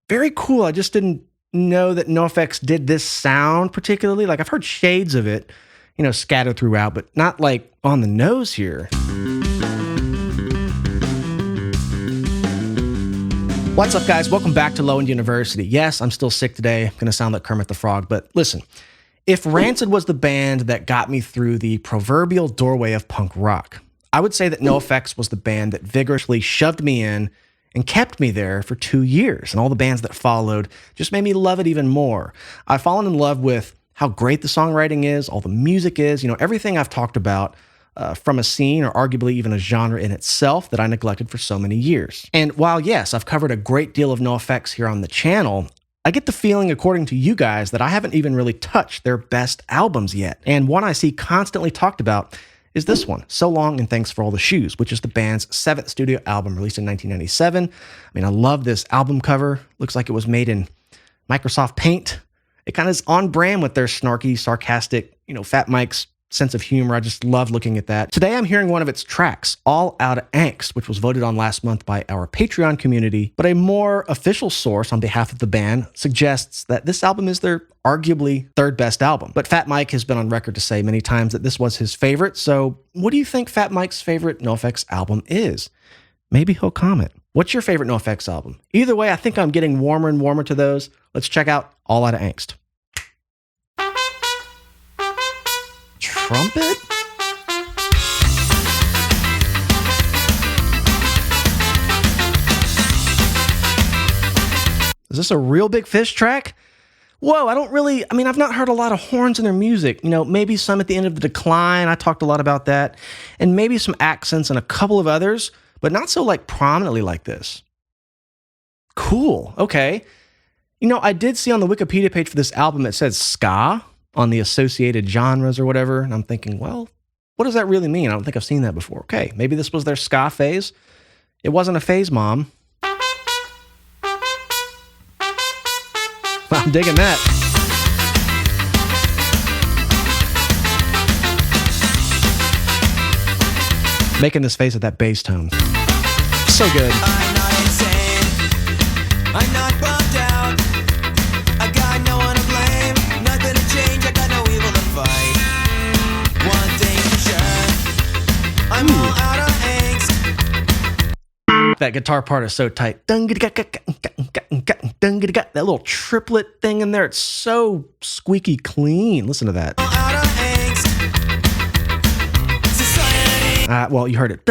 Very cool. I just didn't know that NOFX did this sound particularly. Like, I've heard shades of it, scattered throughout, but not like on the nose here. What's up, guys? Welcome back to Low End University. Yes, I'm still sick today. I'm going to sound like Kermit the Frog, but listen, if Rancid was the band that got me through the proverbial doorway of punk rock, I would say that NOFX was the band that vigorously shoved me in and kept me there for 2 years. And all the bands that followed just made me love it even more. I've fallen in love with how great the songwriting is, all the music is, everything I've talked about from a scene or arguably even a genre in itself that I neglected for so many years. And while, yes, I've covered a great deal of NOFX here on the channel, I get the feeling, according to you guys, that I haven't even really touched their best albums yet. And one I see constantly talked about is this one, So Long and Thanks for All the Shoes, which is the band's 7th studio album released in 1997. I love this album cover. Looks like it was made in Microsoft Paint. It kind of is on brand with their snarky, sarcastic, Fat Mike's sense of humor. I just love looking at that. Today, I'm hearing one of its tracks, Outta Angst, which was voted on last month by our Patreon community. But a more official source on behalf of the band suggests that this album is their arguably third best album. But Fat Mike has been on record to say many times that this was his favorite. So what do you think Fat Mike's favorite NOFX album is? Maybe he'll comment. What's your favorite NOFX album? Either way, I think I'm getting warmer and warmer to those. Let's check out Outta Angst. Trumpet? Is this a Real Big Fish track? Whoa, I've not heard a lot of horns in their music. Maybe some at the end of The Decline. I talked a lot about that. And maybe some accents and a couple of others, but not so prominently like this. Cool. Okay. I did see on the Wikipedia page for this album, it says ska on the associated genres or whatever. And I'm thinking, well, what does that really mean? I don't think I've seen that before. Okay, maybe this was their ska phase. It wasn't a phase, Mom. I'm digging that. Making this face at that bass tone. So good. I'm not insane. I'm not bummed out. I got no one to blame. Nothing to change. I got no evil to fight. One thing for sure. I'm all out of angst. That guitar part is so tight. That little triplet thing in there, it's so squeaky clean. Listen to that. Out of angst. Society. Well, you heard it.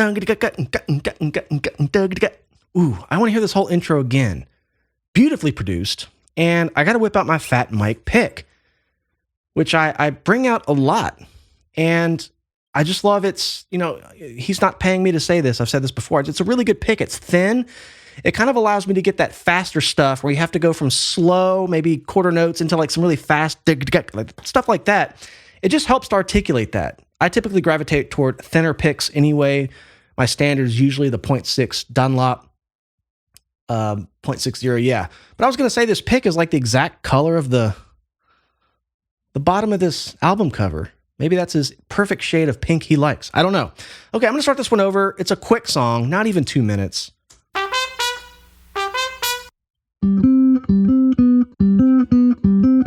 Ooh, I want to hear this whole intro again. Beautifully produced. And I got to whip out my Fat Mike pick, which I bring out a lot. And I just love it's, he's not paying me to say this. I've said this before. It's a really good pick. It's thin. It kind of allows me to get that faster stuff where you have to go from slow, maybe quarter notes into some really fast, stuff like that. It just helps to articulate that. I typically gravitate toward thinner picks anyway. My standard is usually the 0.6 Dunlop, 0.60, yeah. But I was going to say this pick is like the exact color of the bottom of this album cover. Maybe that's his perfect shade of pink he likes. I don't know. Okay, I'm going to start this one over. It's a quick song, not even 2 minutes. Kind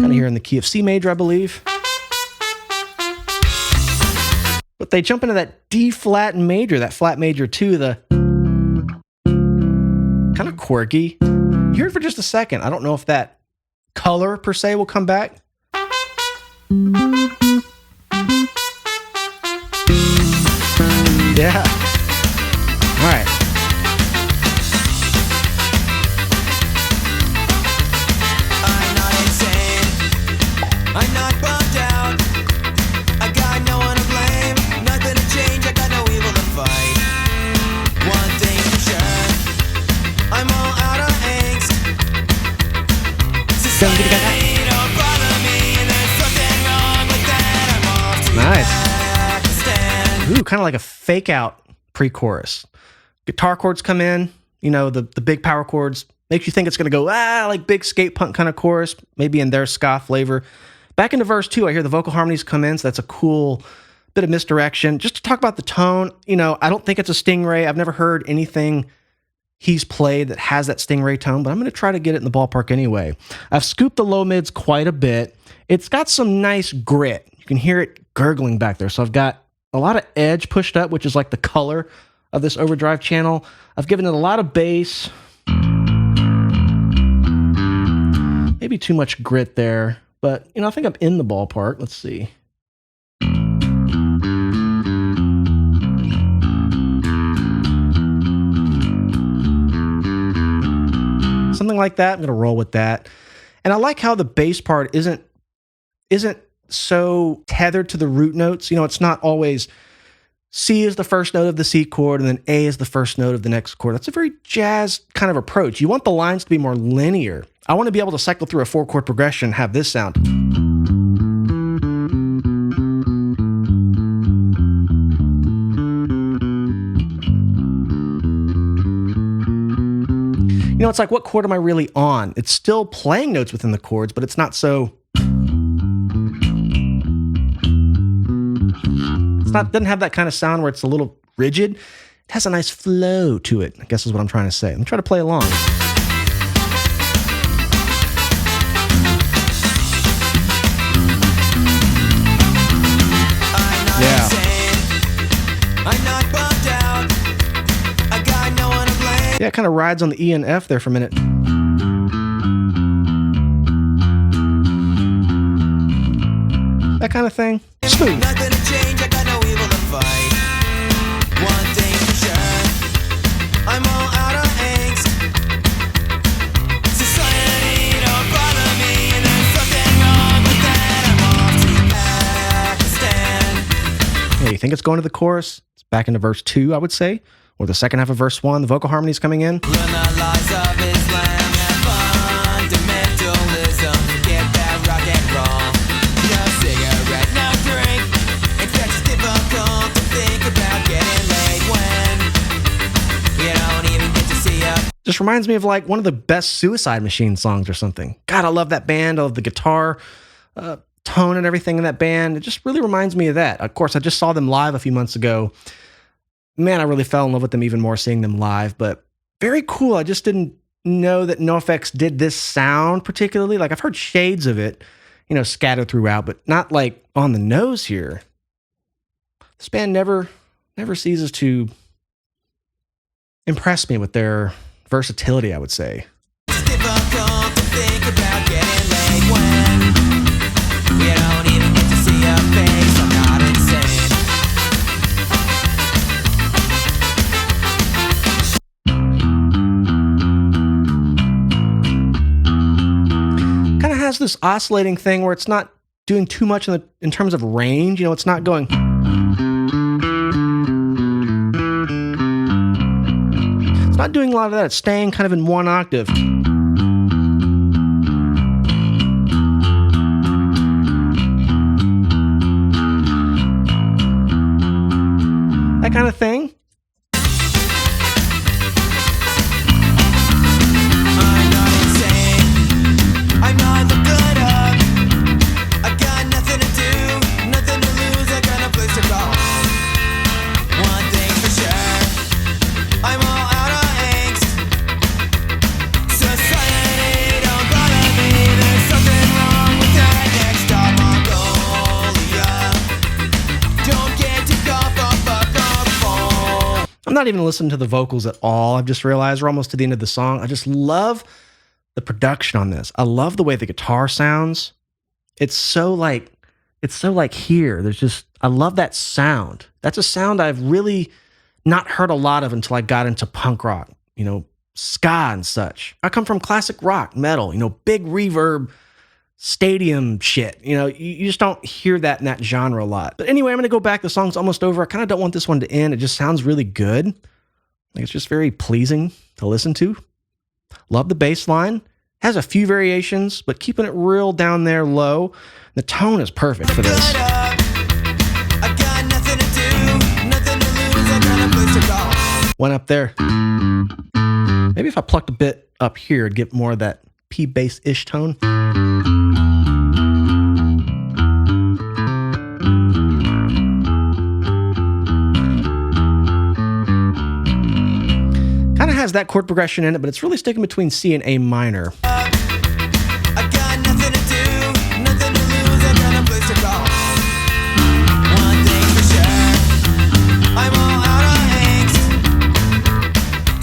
of here in the key of C major, I believe. But they jump into that D flat major, that flat major too, the kind of quirky. Hear it for just a second. I don't know if that color per se will come back. Yeah. All right. I'm not insane. I'm not bummed out. I got no one to blame. Nothing to change. I got no evil to fight. One thing for sure. I'm all out of angst. Society don't bother me. There's something wrong with that. I'm off to Nice. Pakistan. Ooh, kind of like a fake out pre-chorus. Guitar chords come in, the big power chords. Makes you think it's going to go, like big ska-punk kind of chorus, maybe in their ska flavor. Back into verse 2, I hear the vocal harmonies come in, so that's a cool bit of misdirection. Just to talk about the tone, I don't think it's a stingray. I've never heard anything he's played that has that stingray tone, but I'm going to try to get it in the ballpark anyway. I've scooped the low mids quite a bit. It's got some nice grit. You can hear it gurgling back there. So I've got a lot of edge pushed up, which is like the color of this overdrive channel. I've given it a lot of bass. Maybe too much grit there, but I think I'm in the ballpark. Let's see. Something like that. I'm going to roll with that. And I like how the bass part isn't so tethered to the root notes. It's not always C is the first note of the C chord and then A is the first note of the next chord. That's a very jazz kind of approach. You want the lines to be more linear. I want to be able to cycle through a 4-chord progression and have this sound. It's like, what chord am I really on? It's still playing notes within the chords, but it's not so... doesn't have that kind of sound where it's a little rigid. It has a nice flow to it, I guess is what I'm trying to say. Let me try to play along. Yeah. Yeah, it kind of rides on the E and F there for a minute. That kind of thing. Smooth. Nothing to change, I got no evil to fight. One thing for sure, I'm all out of angst. Society don't bother me, and there's something wrong with that. I'm off to Pakistan. Hey, you think it's going to the chorus? It's back into verse 2, I would say. Or the second half of verse 1, the vocal harmony's coming in. Learn the lies of Islam and fundamentalism. Get that rock and roll. No cigarette, no drink. In fact, it's difficult to think about getting laid when you don't even get to see up. Just reminds me of like one of the best Suicide Machine songs or something. God, I love that band. I love the guitar tone and everything in that band. It just really reminds me of that. Of course, I just saw them live a few months ago. Man, I really fell in love with them even more seeing them live, but very cool. I just didn't know that NOFX did this sound particularly. Like, I've heard shades of it, scattered throughout, but not like on the nose here. This band never ceases to impress me with their versatility, I would say. It's difficult to think about getting laid when you don't even get to see a face. I'm not insane. Kind of has this oscillating thing where it's not doing too much in terms of range. It's not going... It's not doing a lot of that. It's staying kind of in one octave. That kind of thing. I'm not insane. I'm not the good up. I got nothing to do, nothing to lose. I got no place to go. One thing for sure, I'm all out of angst. Society don't bother me. There's something wrong with that next stop, Mongolia. Don't get to golf off a phone. I'm not even listening to the vocals at all. I've just realized we're almost to the end of the song. I just love the production on this. I love the way the guitar sounds. It's so like here. I love that sound. That's a sound I've really not heard a lot of until I got into punk rock, ska and such. I come from classic rock, metal, big reverb, stadium shit. You just don't hear that in that genre a lot. But anyway, I'm going to go back. The song's almost over. I kind of don't want this one to end. It just sounds really good. Like, it's just very pleasing to listen to. Love the bass line. Has a few variations, but keeping it real down there low. The tone is perfect for this. I got nothing to do, nothing to lose. I got a place to go. One up there. Maybe if I plucked a bit up here, it'd get more of that P bass-ish tone. has that chord progression in it, but it's really sticking between C and A minor. I got nothing to do, nothing to lose, I got a place to go. One thing's for sure, I'm all out of angst.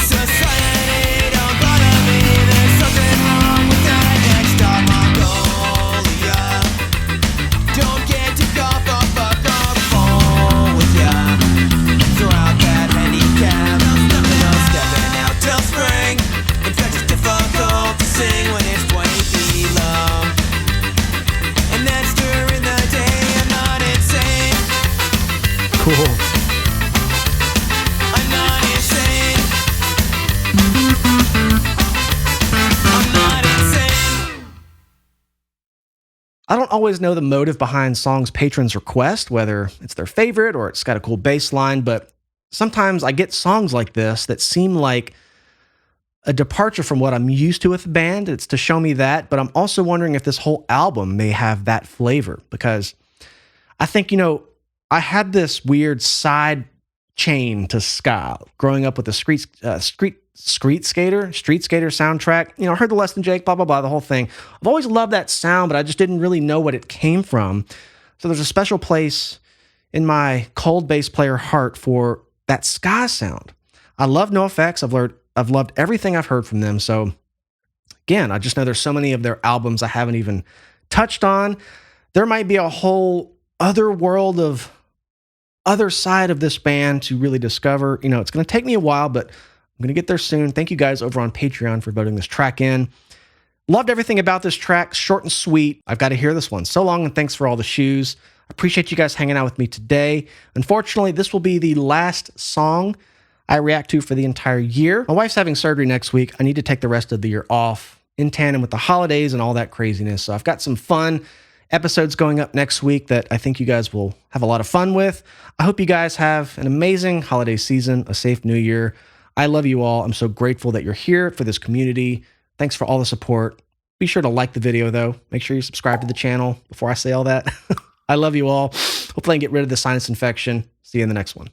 Society don't bother me, there's something wrong with that next stop, Mongolia. Don't get to go for fuck or phone with ya. Throw out that handicap, no stepping out till spring. In fact, it's difficult to sing when it's 20 below. And that's during the day, I'm not insane. Cool. I'm not insane. I'm not insane. I don't always know the motive behind songs patrons request, whether it's their favorite or it's got a cool bass line, but sometimes I get songs like this that seem like a departure from what I'm used to with the band. It's to show me that, but I'm also wondering if this whole album may have that flavor, because I think, I had this weird side chain to ska growing up with the street skater soundtrack. I heard the Less Than Jake, blah, blah, blah, the whole thing. I've always loved that sound, but I just didn't really know what it came from. So there's a special place in my cold bass player heart for that ska sound. I love NOFX. I've loved everything I've heard from them. So again, I just know there's so many of their albums I haven't even touched on. There might be a whole other world of other side of this band to really discover. It's going to take me a while, but I'm going to get there soon. Thank you guys over on Patreon for voting this track in. Loved everything about this track. Short and sweet. I've got to hear this one. So long, and thanks for all the shoes. Appreciate you guys hanging out with me today. Unfortunately, this will be the last song I react to for the entire year. My wife's having surgery next week. I need to take the rest of the year off in tandem with the holidays and all that craziness. So I've got some fun episodes going up next week that I think you guys will have a lot of fun with. I hope you guys have an amazing holiday season, a safe new year. I love you all. I'm so grateful that you're here for this community. Thanks for all the support. Be sure to like the video though. Make sure you subscribe to the channel before I say all that. I love you all. Hopefully I can get rid of the sinus infection. See you in the next one.